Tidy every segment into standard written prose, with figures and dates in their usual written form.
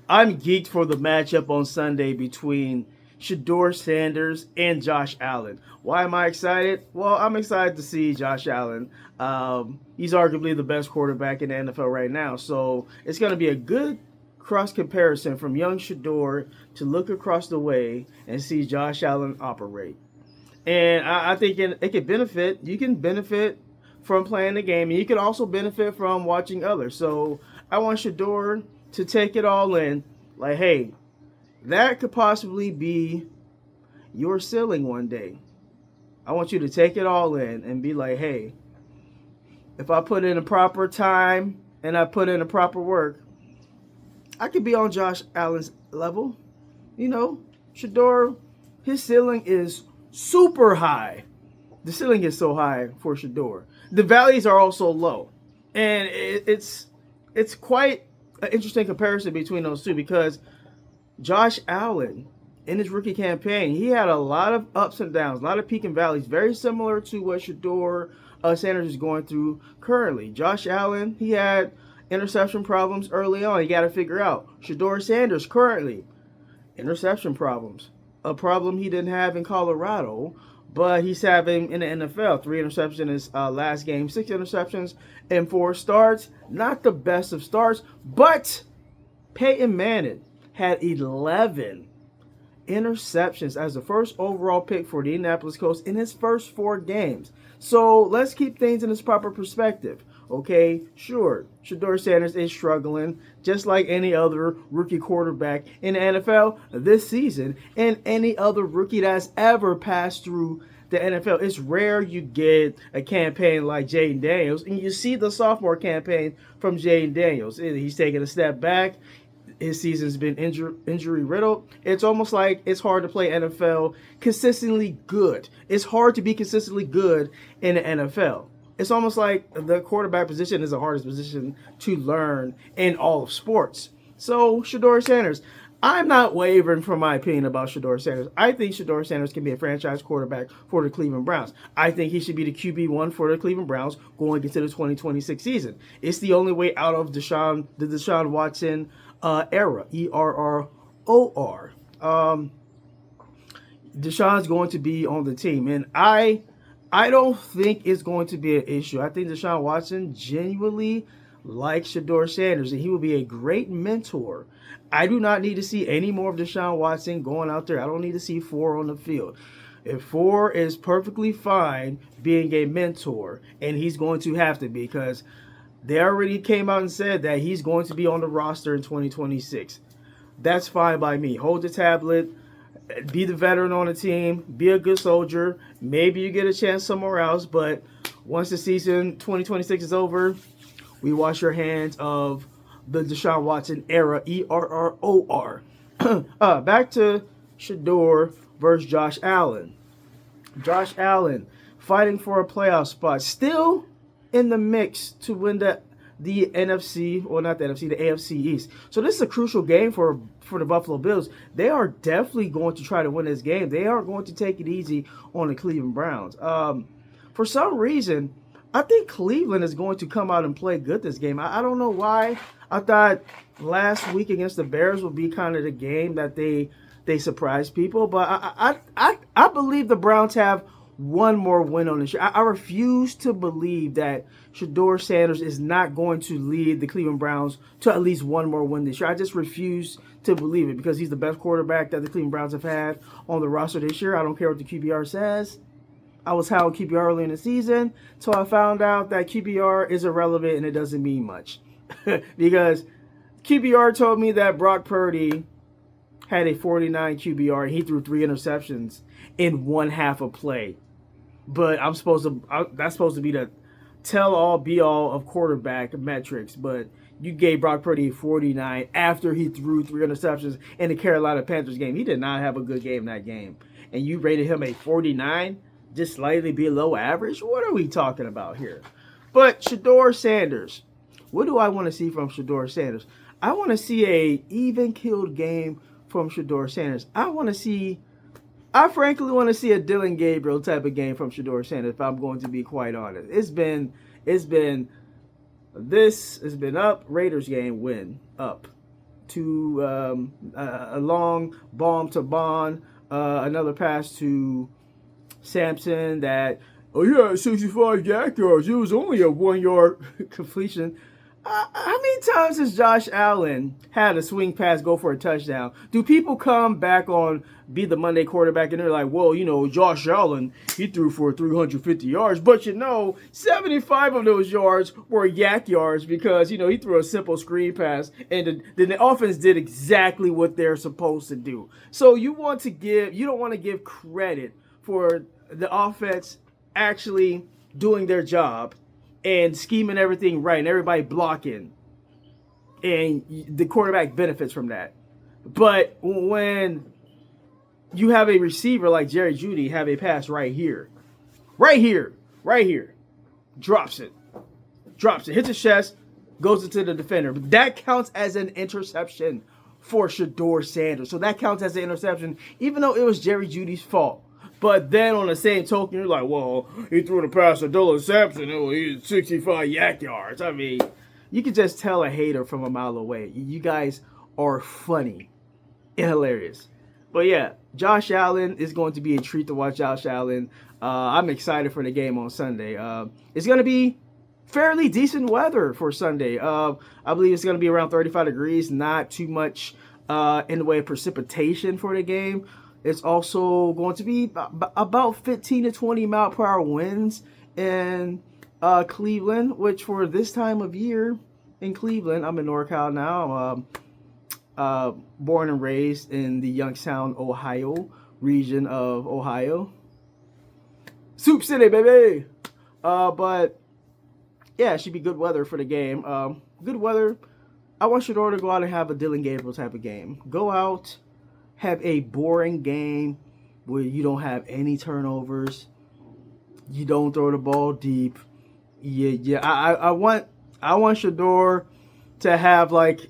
I'm geeked for the matchup on Sunday between Shedeur Sanders and Josh Allen. Why am I excited? Well, I'm excited to see Josh Allen. He's arguably the best quarterback in the NFL right now, so it's going to be a good cross comparison from young Shedeur to look across the way and see Josh Allen operate. And I think it can benefit. You can benefit from playing the game, and you can also benefit from watching others. So I want Shedeur to take it all in. Like, hey, that could possibly be your ceiling one day. I want you to take it all in and be like, hey, if I put in the proper time and I put in the proper work, I could be on Josh Allen's level. You know, Shedeur, his ceiling is super high. The ceiling is so high for Shedeur. The valleys are also low, and it's quite an interesting comparison between those two because Josh Allen in his rookie campaign he had a lot of ups and downs, a lot of peak and valleys, very similar to what Shedeur Sanders is going through currently. Josh Allen he had interception problems early on. You got to figure out Shedeur Sanders currently interception problems, a problem he didn't have in Colorado, but he's having in the NFL. 3 interceptions in his last game, 6 interceptions and 4 starts. Not the best of starts, but Peyton Manning had 11 interceptions as the first overall pick for the Indianapolis Colts in his first 4 games. So let's keep things in its proper perspective. Okay, sure, Shedeur Sanders is struggling just like any other rookie quarterback in the NFL this season and any other rookie that's ever passed through the NFL. It's rare you get a campaign like Jaden Daniels, and you see the sophomore campaign from Jaden Daniels. He's taking a step back. His season's been injury riddled. It's almost like it's hard to play NFL consistently good. It's hard to be consistently good in the NFL. It's almost like the quarterback position is the hardest position to learn in all of sports. So, Shedeur Sanders, I'm not wavering from my opinion about Shedeur Sanders. I think Shedeur Sanders can be a franchise quarterback for the Cleveland Browns. I think he should be the QB1 for the Cleveland Browns going into the 2026 season. It's the only way out of the Deshaun Watson era, ERROR. Deshaun's going to be on the team, and I don't think it's going to be an issue. I think Deshaun Watson genuinely likes Shedeur Sanders, and he will be a great mentor. I do not need to see any more of Deshaun Watson going out there. I don't need to see 4 on the field. If 4 is perfectly fine being a mentor, and he's going to have to be because they already came out and said that he's going to be on the roster in 2026. That's fine by me. Hold the tablet, be the veteran on the team, be a good soldier. Maybe you get a chance somewhere else, but once the season 2026 is over, we wash your hands of the Deshaun Watson era, ERROR. Back to Shedeur versus Josh Allen. Josh Allen fighting for a playoff spot, still in the mix to win the NFC, or not the NFC, the AFC East. So this is a crucial game for the Buffalo Bills. They are definitely going to try to win this game. They are going to take it easy on the Cleveland Browns. For some reason, I think Cleveland is going to come out and play good this game. I don't know why. I thought last week against the Bears would be kind of the game that they surprised people, but I believe the Browns have one more win on this year. I refuse to believe that Shedeur Sanders is not going to lead the Cleveland Browns to at least one more win this year. I just refuse to believe it because he's the best quarterback that the Cleveland Browns have had on the roster this year. I don't care what the QBR says. I was high on QBR early in the season, so I found out that QBR is irrelevant and it doesn't mean much. Because QBR told me that Brock Purdy had a 49 QBR and he threw 3 interceptions in one half of play. But that's supposed to be the tell-all, be-all of quarterback metrics. But you gave Brock Purdy 49 after he threw 3 interceptions in the Carolina Panthers game. He did not have a good game in that game. And you rated him a 49, just slightly below average? What are we talking about here? But Shedeur Sanders, what do I want to see from Shedeur Sanders? I want to see a even-keeled game from Shedeur Sanders. I frankly want to see a Dylan Gabriel type of game from Shedeur Sanders, if I'm going to be quite honest. It's been up, Raiders game, win, up. to a long bomb to Bond, another pass to Sampson that, oh yeah, 65 yak yards. It was only a 1 yard completion. How many times has Josh Allen had a swing pass go for a touchdown? Do people come back on Be the Monday Quarterback and they're like, well, Josh Allen, he threw for 350 yards, but 75 of those yards were yak yards because, he threw a simple screen pass and then the offense did exactly what they're supposed to do. So you don't want to give credit for the offense actually doing their job and scheming everything right and everybody blocking. And the quarterback benefits from that. But when you have a receiver like Jerry Jeudy have a pass right here, drops it, hits his chest, goes into the defender. But that counts as an interception for Shedeur Sanders. So that counts as an interception, even though it was Jerry Jeudy's fault. But then on the same token, you're like, well, he threw the pass to Dylan Sampson. Oh, he's 65 yak yards. I mean, you can just tell a hater from a mile away. You guys are funny and hilarious. But yeah, Josh Allen is going to be a treat to watch. Josh Allen. I'm excited for the game on Sunday. It's going to be fairly decent weather for Sunday. I believe it's going to be around 35 degrees. Not too much in the way of precipitation for the game. It's also going to be about 15 to 20 mile per hour winds in Cleveland, which for this time of year in Cleveland, I'm in NorCal now, born and raised in the Youngstown, Ohio region of Ohio. Soup City, baby! But yeah, it should be good weather for the game. Good weather. I want Shedeur to go out and have a Dylan Gabriel type of game. Go out, have a boring game where you don't have any turnovers, you don't throw the ball deep. I want Shedeur to have like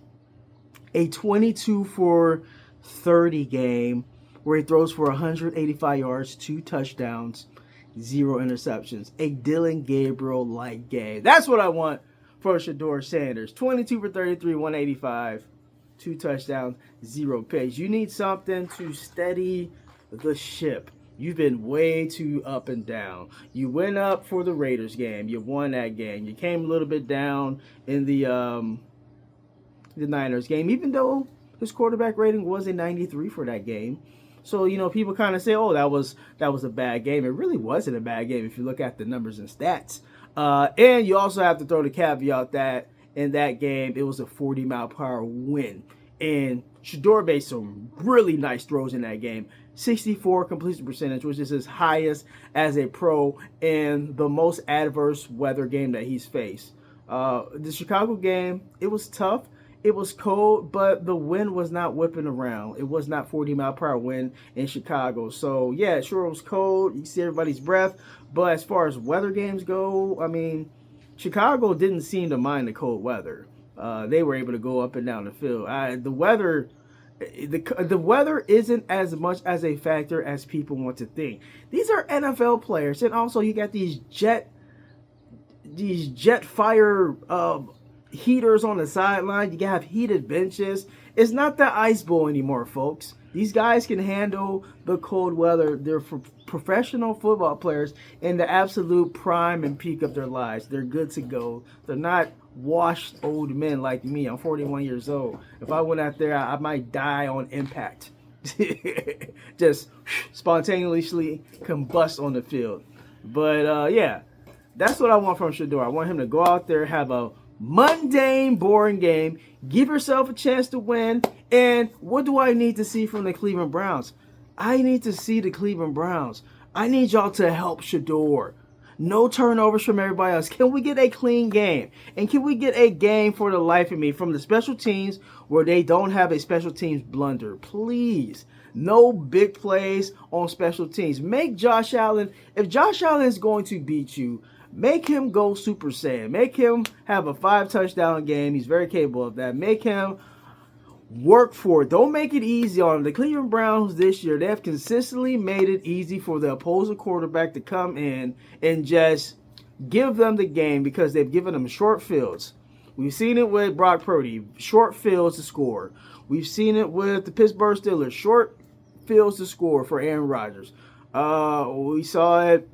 a 22 for 30 game where he throws for 185 yards, 2 touchdowns, 0 interceptions. A Dylan Gabriel like game. That's what I want for Shedeur Sanders. 22 for 33, 185. 2 touchdowns, 0 picks. You need something to steady the ship. You've been way too up and down. You went up for the Raiders game. You won that game. You came a little bit down in the Niners game, even though his quarterback rating was a 93 for that game. So, people kind of say, oh, that was a bad game. It really wasn't a bad game if you look at the numbers and stats. And you also have to throw the caveat that in that game, it was a 40 mile per hour win. And Shedeur made some really nice throws in that game. 64 completion percentage, which is his highest as a pro in the most adverse weather game that he's faced. The Chicago game, it was tough. It was cold, but the wind was not whipping around. It was not 40 mile per hour wind in Chicago. So, yeah, sure, it was cold. You see everybody's breath. But as far as weather games go, I mean, Chicago didn't seem to mind the cold weather. They were able to go up and down the field. The weather isn't as much as a factor as people want to think. These are NFL players, and also you got these jet fire heaters on the sideline. You have heated benches. It's not the Ice Bowl anymore, folks. These guys can handle the cold weather. They're professional football players in the absolute prime and peak of their lives. They're good to go. They're not washed old men like me. I'm 41 years old. If I went out there, I might die on impact. Just spontaneously combust on the field. But yeah, that's what I want from Shedeur. I want him to go out there, have a mundane, boring game, give yourself a chance to win. And what do I need to see from the Cleveland Browns? I need to see the Cleveland Browns. I need y'all to help Shedeur. No turnovers from everybody else. Can we get a clean game? And can we get a game for the life of me from the special teams where they don't have a special teams blunder? Please. No big plays on special teams. Make Josh Allen, if Josh Allen is going to beat you, make him go Super Saiyan. Make him have a 5 touchdown game. He's very capable of that. Make him work for it. Don't make it easy on him. The Cleveland Browns this year, they have consistently made it easy for the opposing quarterback to come in and just give them the game because they've given them short fields. We've seen it with Brock Purdy, short fields to score. We've seen it with the Pittsburgh Steelers, short fields to score for Aaron Rodgers. We saw it,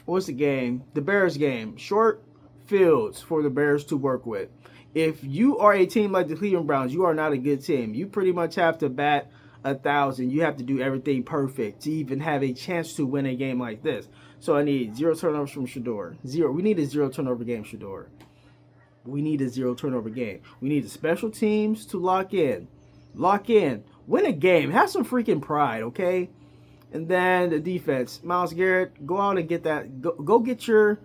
what's the game? The Bears game, short fields for the Bears to work with. If you are a team like the Cleveland Browns, you are not a good team. You pretty much have to bat 1,000. You have to do everything perfect to even have a chance to win a game like this. So I need 0 turnovers from Shedeur. 0. We need a 0 turnover game, Shedeur. We need a 0 turnover game. We need the special teams to lock in. Lock in. Win a game. Have some freaking pride, okay? And then the defense. Myles Garrett, go out and get that. Go get your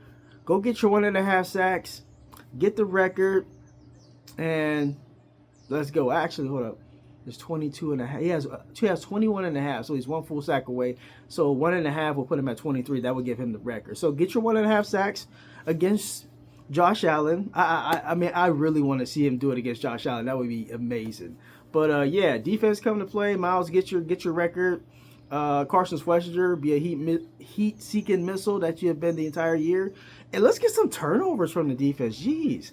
1.5 sacks. Get the record. And let's go. Actually, hold up. There's 22.5. He has 21.5, so he's 1 full sack away. So 1.5 will put him at 23. That would give him the record. So get your 1.5 sacks against Josh Allen. I mean, I really want to see him do it against Josh Allen. That would be amazing. But yeah, defense come to play. Myles, get your record. Carson Schwarzenegger, be a heat-seeking missile that you have been the entire year. And let's get some turnovers from the defense. Jeez.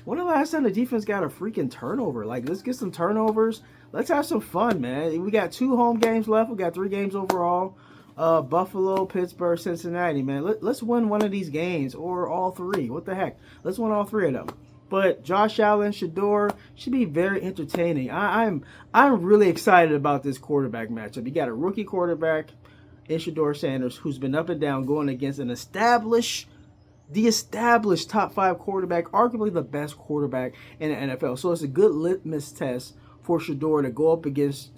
When the last time the defense got a freaking turnover? Like, let's get some turnovers. Let's have some fun, man. We got 2 home games left. We got 3 games overall. Buffalo, Pittsburgh, Cincinnati, man. Let's win one of these games or all 3. What the heck? Let's win all 3 of them. But Josh Allen, Shedeur should be very entertaining. I'm really excited about this quarterback matchup. You got a rookie quarterback in Shedeur Sanders who's been up and down going against the established top 5 quarterback, arguably the best quarterback in the NFL. So it's a good litmus test for Shedeur to go up against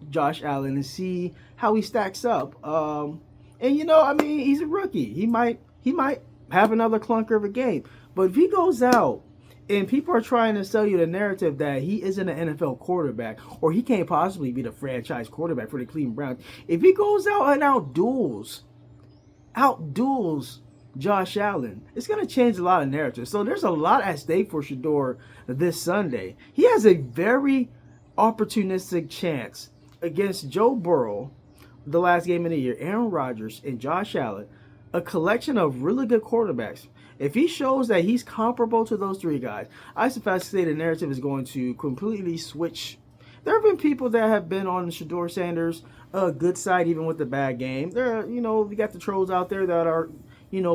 Josh Allen and see how he stacks up. And you know, I mean, he's a rookie. He might have another clunker of a game. But if he goes out and people are trying to sell you the narrative that he isn't an NFL quarterback or he can't possibly be the franchise quarterback for the Cleveland Browns, if he goes out and outduels Josh Allen, it's going to change a lot of narratives. So there's a lot at stake for Shedeur this Sunday. He has a very opportunistic chance against Joe Burrow, the last game of the year, Aaron Rodgers, and Josh Allen, a collection of really good quarterbacks. If he shows that he's comparable to those 3 guys, I suffice to say the narrative is going to completely switch. There have been people that have been on Shedeur Sanders' good side, even with the bad game. There, we got the trolls out there that are,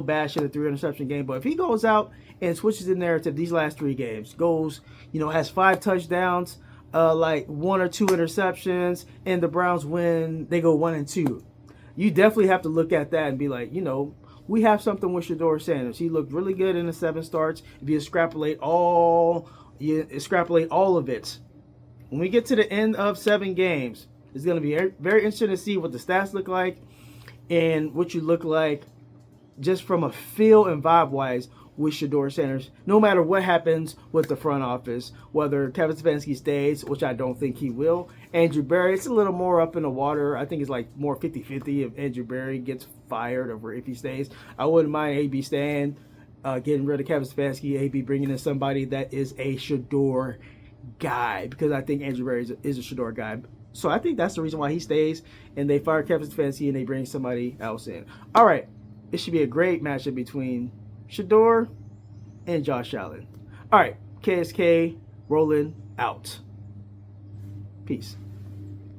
bashing the 3 interception game. But if he goes out and switches the narrative these last 3 games, goes, has 5 touchdowns, like 1 or 2 interceptions, and the Browns win, they go 1-2. You definitely have to look at that and be like, we have something with Shedeur Sanders. He looked really good in the 7 starts. If you extrapolate all of it, when we get to the end of 7 games, it's going to be very interesting to see what the stats look like and what you look like just from a feel and vibe-wise with Shedeur Sanders, no matter what happens with the front office, whether Kevin Stefanski stays, which I don't think he will. Andrew Berry, it's a little more up in the water. I think it's like more 50-50 if Andrew Berry gets fired or if he stays. I wouldn't mind AB staying, getting rid of Kevin Stefanski, AB bringing in somebody that is a Shedeur guy, because I think Andrew Berry is a Shedeur guy. So I think that's the reason why he stays, and they fire Kevin Stefanski and they bring somebody else in. All right, it should be a great matchup between Shedeur and Josh Allen. All right, KSK rolling out. Peace.